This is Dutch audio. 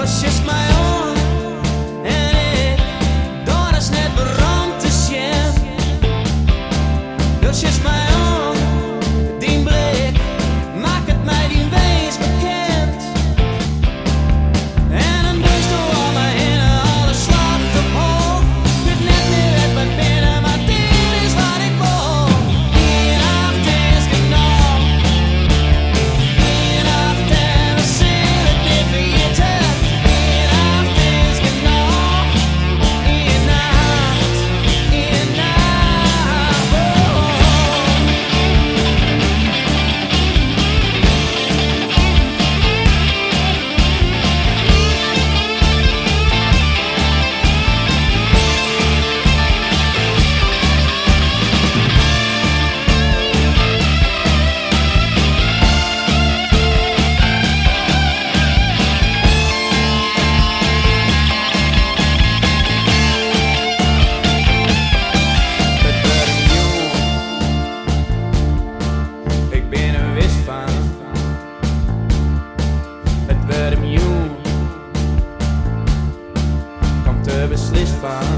sist mij aan en ik daar is net beramd te zien. Dus sist mij aan, die blik maakt het mij die wees bekend. En dan dus door al mijn hinnen, alles slaat op hoog. Ik weet net meer uit mijn binnen, maar dit is wat ik wil. Die nacht is genoeg. Die nacht en we zullen het niet vergeten. Die nacht is genoeg. Die nacht, die nacht, oh. Ik ben er wist van. Het werd hem jong. Komt er beslist van.